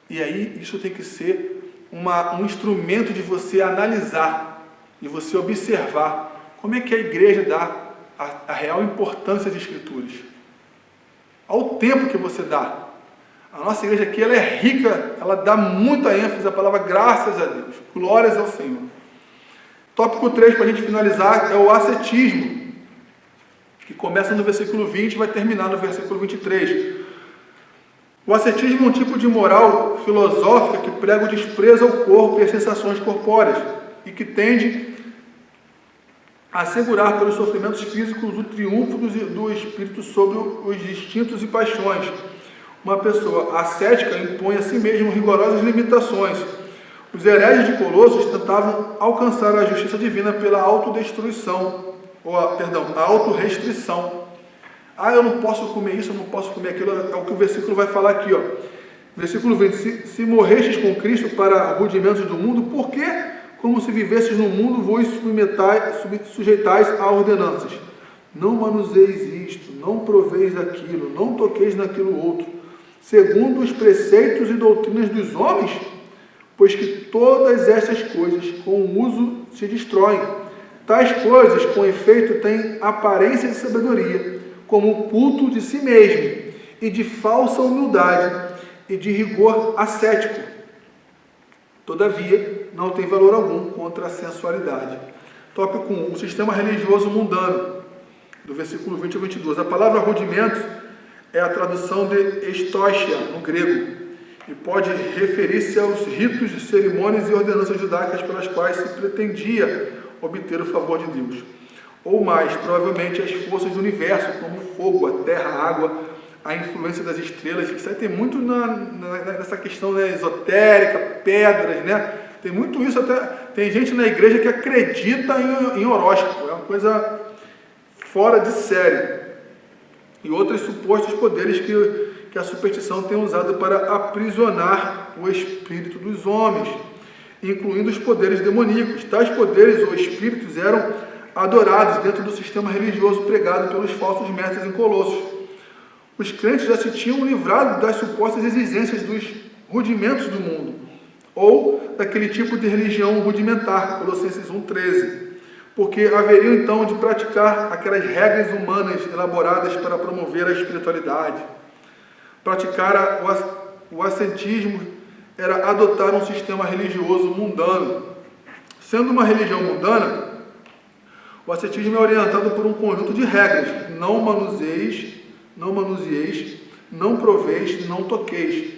E aí, isso tem que ser um instrumento de você analisar e você observar como é que a igreja dá a real importância das escrituras. Ao tempo que você dá. A nossa igreja aqui, ela é rica, ela dá muita ênfase à palavra graças a Deus. Glórias ao Senhor. Tópico 3, para a gente finalizar, é o ascetismo, que começa no versículo 20 e vai terminar no versículo 23. O ascetismo é um tipo de moral filosófica que prega o desprezo ao corpo e às sensações corpóreas e que tende a assegurar pelos sofrimentos físicos o triunfo do espírito sobre os instintos e paixões. Uma pessoa ascética impõe a si mesmo rigorosas limitações. Os hereges de Colossos tentavam alcançar a justiça divina pela autodestruição, a autorrestrição. Eu não posso comer isso, eu não posso comer aquilo, é o que o versículo vai falar aqui, ó. Versículo 20, se morrestes com Cristo para rudimentos do mundo, por que, como se vivesses no mundo, vos sujeitais a ordenanças? Não manuseis isto, não proveis aquilo, não toqueis naquilo outro, segundo os preceitos e doutrinas dos homens, pois que todas estas coisas com o uso se destroem. Tais coisas, com efeito, têm aparência de sabedoria, como o culto de si mesmo, e de falsa humildade, e de rigor ascético. Todavia, não tem valor algum contra a sensualidade. Tópico 1. O sistema religioso mundano, do versículo 20 ao 22. A palavra rudimentos é a tradução de estoichia, no grego, e pode referir-se aos ritos, cerimônias e ordenanças judaicas pelas quais se pretendia obter o favor de Deus. Ou mais, provavelmente, as forças do universo, como o fogo, a terra, a água, a influência das estrelas. Isso aí tem muito nessa questão, né, esotérica, pedras, né? Tem muito isso, até tem gente na igreja que acredita em horóscopo, é uma coisa fora de série. E outros supostos poderes que a superstição tem usado para aprisionar o espírito dos homens, incluindo os poderes demoníacos. Tais poderes ou espíritos eram adorados dentro do sistema religioso pregado pelos falsos mestres em Colossos. Os crentes já se tinham livrado das supostas exigências dos rudimentos do mundo, ou daquele tipo de religião rudimentar, Colossenses 1,13, porque haveriam então de praticar aquelas regras humanas elaboradas para promover a espiritualidade. Praticar o ascetismo era adotar um sistema religioso mundano. Sendo uma religião mundana, o ascetismo é orientado por um conjunto de regras: não manusieis, não proveis, não toqueis.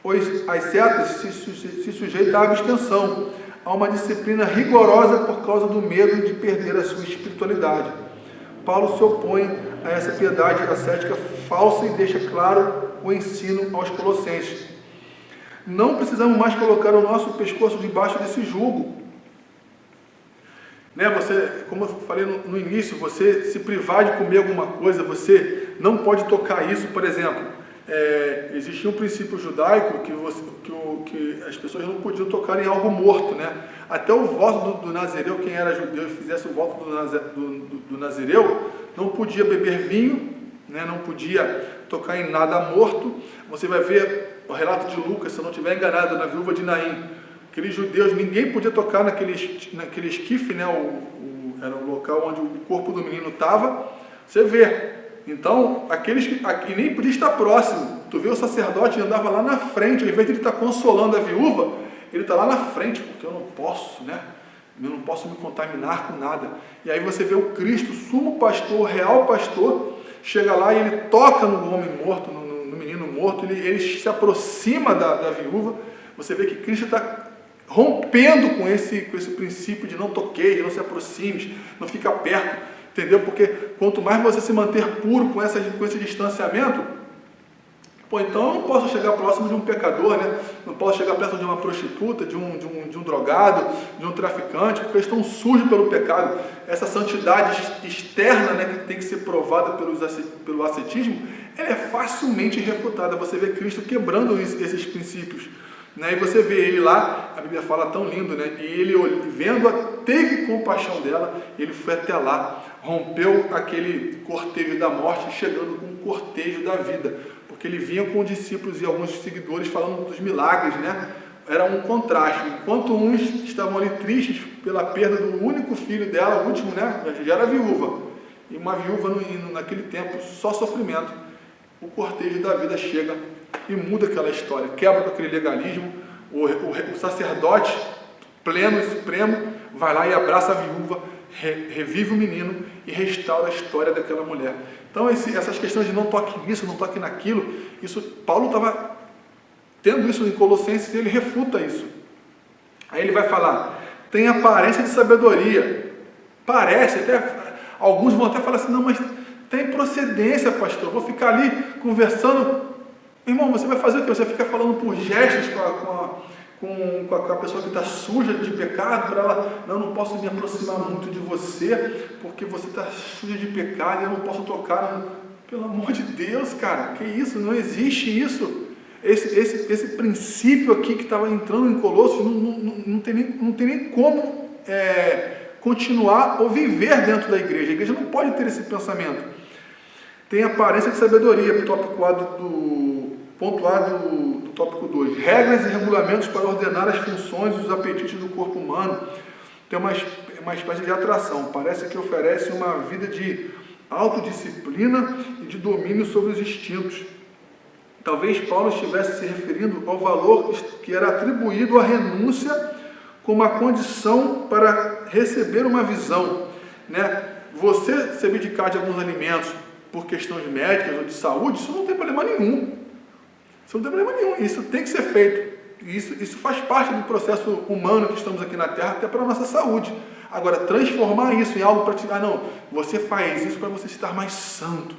Pois as setas se sujeitam à abstenção, a uma disciplina rigorosa por causa do medo de perder a sua espiritualidade. Paulo se opõe a essa piedade ascética falsa e deixa claro o ensino aos colossenses. Não precisamos mais colocar o nosso pescoço debaixo desse jugo. Né? Você, como eu falei no início, você se privar de comer alguma coisa, você não pode tocar isso. Por exemplo, existia um princípio judaico que as pessoas não podiam tocar em algo morto, né? Até o voto do nazireu, quem era judeu e fizesse o voto do nazireu, não podia beber vinho, né? Não podia tocar em nada morto. Você vai ver o relato de Lucas, se eu não estiver enganado, na viúva de Naim. Aqueles judeus, ninguém podia tocar naquele esquife, né? Era o local onde o corpo do menino estava. Você vê. Então, aqueles que nem podia estar próximo. Tu vê o sacerdote andava lá na frente, ao invés de ele estar consolando a viúva, ele está lá na frente, porque eu não posso, né? Eu não posso me contaminar com nada. E aí você vê o Cristo, sumo pastor, real pastor, chega lá e ele toca no homem morto, no menino morto, ele se aproxima da viúva. Você vê que Cristo está rompendo com esse princípio de não toqueis, não se aproximes, não fica perto, entendeu? Porque quanto mais você se manter puro com esse distanciamento, então eu não posso chegar próximo de um pecador, né? Não posso chegar perto de uma prostituta, de um drogado, de um traficante, porque eles estão sujos pelo pecado. Essa santidade externa, né, que tem que ser provada pelo ascetismo, ela é facilmente refutada. Você vê Cristo quebrando esses princípios. Né? E você vê ele lá, a Bíblia fala tão lindo, né? E ele, vendo-a, teve compaixão dela, ele foi até lá, rompeu aquele cortejo da morte, chegando com o cortejo da vida, porque ele vinha com discípulos e alguns seguidores falando dos milagres, né? Era um contraste. Enquanto uns estavam ali tristes pela perda do único filho dela, o último, né? Já era viúva, e uma viúva naquele tempo, só sofrimento. O cortejo da vida chega e muda aquela história, quebra com aquele legalismo. O sacerdote pleno e supremo vai lá e abraça a viúva, revive o menino e restaura a história daquela mulher. Então essas questões de não toque nisso, não toque naquilo, isso Paulo estava tendo isso em Colossenses e ele refuta isso. Aí ele vai falar, tem aparência de sabedoria, parece, até alguns vão até falar assim, não, mas tem procedência, pastor, eu vou ficar ali conversando. Irmão, você vai fazer o quê? Você fica falando por gestos com a pessoa que está suja de pecado, para ela, não posso me aproximar muito de você, porque você está suja de pecado, eu não posso tocar. Pelo amor de Deus, cara, que isso? Não existe isso. Esse princípio aqui que estava entrando em Colossos, não tem nem como continuar ou viver dentro da igreja. A igreja não pode ter esse pensamento. Tem aparência de sabedoria, tópico A ponto A do tópico 2. Regras e regulamentos para ordenar as funções e os apetites do corpo humano. Tem uma espécie de atração. Parece que oferece uma vida de autodisciplina e de domínio sobre os instintos. Talvez Paulo estivesse se referindo ao valor que era atribuído à renúncia como a condição para receber uma visão, né? Você se abdicar de alguns alimentos por questões médicas ou de saúde, isso não tem problema nenhum. Isso não tem problema nenhum. Isso tem que ser feito. Isso faz parte do processo humano que estamos aqui na Terra, até para a nossa saúde. Agora, transformar isso em algo para te... não, você faz isso para você estar mais santo.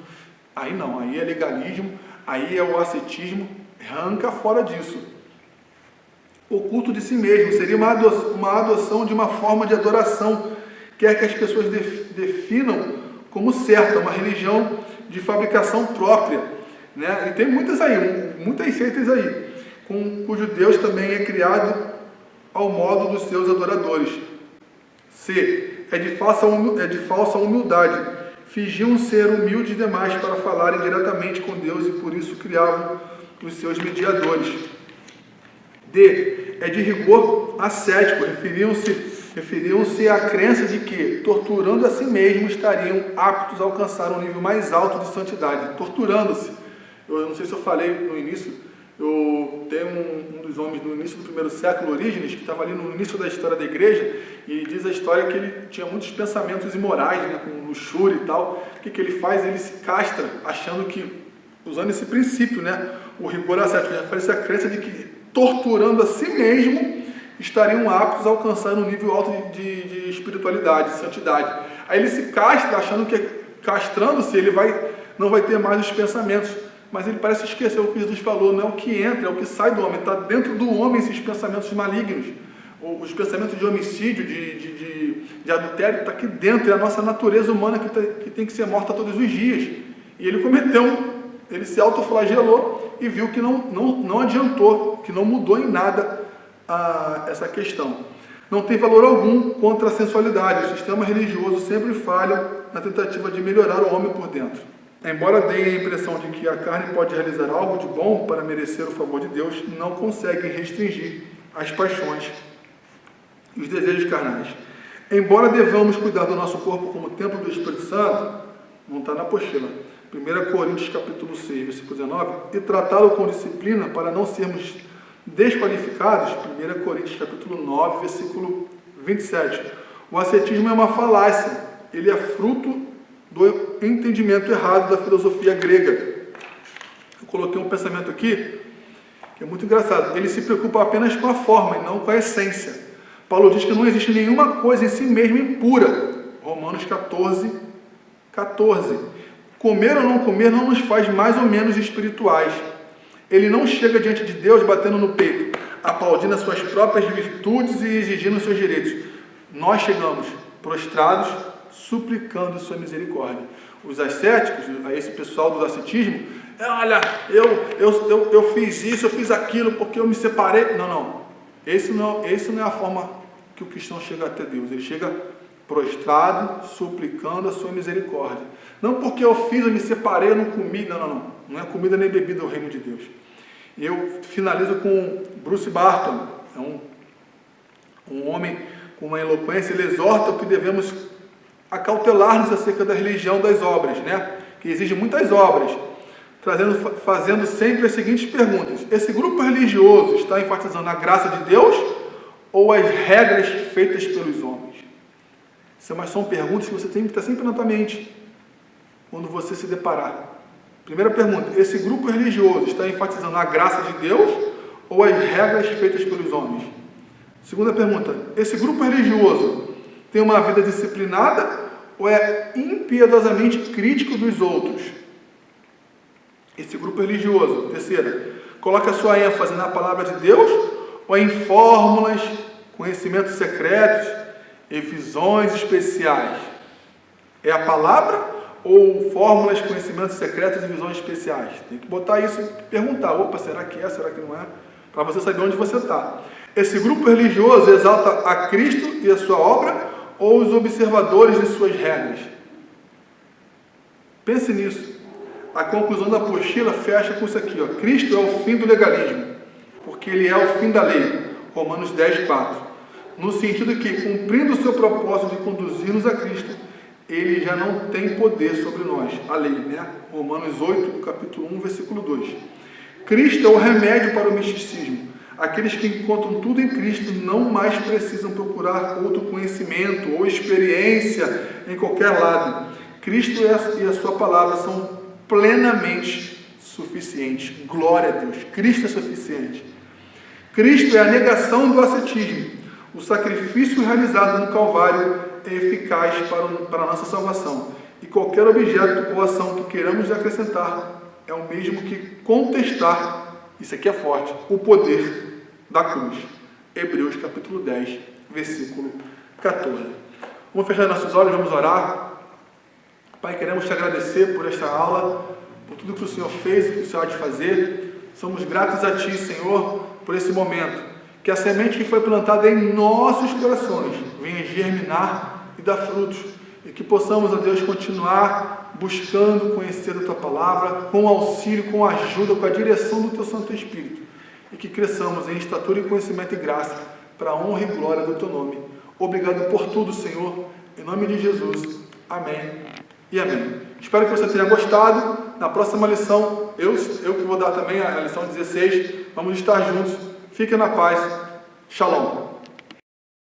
Aí não, aí é legalismo, aí é o ascetismo, arranca fora disso. O culto de si mesmo seria uma adoção de uma forma de adoração, quer que as pessoas definam como certa, uma religião de fabricação própria, né? E tem muitas seitas aí, cujo Deus também é criado ao modo dos seus adoradores. C. É de falsa humildade. Fingiam ser humildes demais para falarem diretamente com Deus e por isso criavam os seus mediadores. D. É de rigor ascético. Referiam-se à crença de que, torturando a si mesmos, estariam aptos a alcançar um nível mais alto de santidade. Torturando-se. Eu não sei se eu falei no início, eu tenho um dos homens no início do primeiro século, Orígenes, que estava ali no início da história da igreja, e diz a história que ele tinha muitos pensamentos imorais, né, com luxúria e tal. O que ele faz? Ele se castra, achando que, usando esse princípio, né, o rigor ascético, refere-se à crença de que, torturando a si mesmo, estariam aptos a alcançar um nível alto de espiritualidade, de santidade. Aí ele se castra, achando que, castrando-se, ele não vai ter mais os pensamentos. Mas ele parece esquecer o que Jesus falou, não é o que entra, é o que sai do homem. Está dentro do homem esses pensamentos malignos. Os pensamentos de homicídio, de adultério, está aqui dentro. É a nossa natureza humana que tem que ser morta todos os dias. E ele ele se autoflagelou e viu que não adiantou, que não mudou em nada essa questão. Não tem valor algum contra a sensualidade. O sistema religioso sempre falha na tentativa de melhorar o homem por dentro. Embora dê a impressão de que a carne pode realizar algo de bom para merecer o favor de Deus, não conseguem restringir as paixões e os desejos carnais. Embora devamos cuidar do nosso corpo como templo do Espírito Santo, não está na apostila, 1 Coríntios capítulo 6, versículo 19, e tratá-lo com disciplina para não sermos desqualificados, 1 Coríntios capítulo 9, versículo 27. O ascetismo é uma falácia, ele é fruto do entendimento errado da filosofia grega. Eu coloquei um pensamento aqui, que é muito engraçado. Ele se preocupa apenas com a forma e não com a essência. Paulo diz que não existe nenhuma coisa em si mesma impura. Romanos 14, 14. Comer ou não comer não nos faz mais ou menos espirituais. Ele não chega diante de Deus batendo no peito, aplaudindo as suas próprias virtudes e exigindo seus direitos. Nós chegamos prostrados, suplicando sua misericórdia. Os ascéticos, esse pessoal do ascetismo, olha, eu fiz isso, eu fiz aquilo porque eu me separei. Não. Esse não é a forma que o cristão chega até Deus. Ele chega prostrado, suplicando a sua misericórdia. Não porque eu fiz, eu me separei, eu não comi. Não. Não é comida nem bebida o reino de Deus. Eu finalizo com Bruce Barton, é um homem com uma eloquência. Ele exorta que devemos acautelar-nos acerca da religião das obras, né? Que exige muitas obras, fazendo sempre as seguintes perguntas: esse grupo religioso está enfatizando a graça de Deus ou as regras feitas pelos homens? São perguntas que você tem que estar sempre na tua mente quando você se deparar. Primeira pergunta: esse grupo religioso está enfatizando a graça de Deus ou as regras feitas pelos homens? Segunda pergunta: esse grupo religioso tem uma vida disciplinada ou é impiedosamente crítico dos outros? Esse grupo religioso, terceira, coloca sua ênfase na palavra de Deus ou em fórmulas, conhecimentos secretos e visões especiais? É a palavra ou fórmulas, conhecimentos secretos e visões especiais? Tem que botar isso e perguntar: opa, será que é, será que não é? Para você saber onde você está. Esse grupo religioso exalta a Cristo e a sua obra ou os observadores de suas regras? Pense nisso. A conclusão da apostila fecha com isso aqui, ó: Cristo é o fim do legalismo, porque ele é o fim da lei. Romanos 10, 4. no sentido que, cumprindo o seu propósito de conduzir-nos a Cristo, ele já não tem poder sobre nós, a lei, né? Romanos 8, capítulo 1, versículo 2. Cristo é o remédio para o misticismo. Aqueles que encontram tudo em Cristo não mais precisam procurar outro conhecimento ou experiência em qualquer lado. Cristo e a sua palavra são plenamente suficientes. Glória a Deus. Cristo é suficiente. Cristo é a negação do ascetismo. O sacrifício realizado no Calvário é eficaz para a nossa salvação. E qualquer objeto ou ação que queiramos acrescentar é o mesmo que contestar, isso aqui é forte, o poder da cruz. Hebreus capítulo 10, versículo 14. Vamos fechar nossos olhos, vamos orar. Pai, queremos te agradecer por esta aula, por tudo que o Senhor fez e que o Senhor há de fazer. Somos gratos a Ti, Senhor, por esse momento. Que a semente que foi plantada em nossos corações venha germinar e dar frutos. E que possamos, ó Deus, continuar buscando conhecer a Tua Palavra, com auxílio, com ajuda, com a direção do Teu Santo Espírito. E que cresçamos em estatura e conhecimento e graça, para a honra e glória do Teu nome. Obrigado por tudo, Senhor. Em nome de Jesus. Amém e amém. Espero que você tenha gostado. Na próxima lição, eu que vou dar também a lição 16. Vamos estar juntos. Fique na paz. Shalom.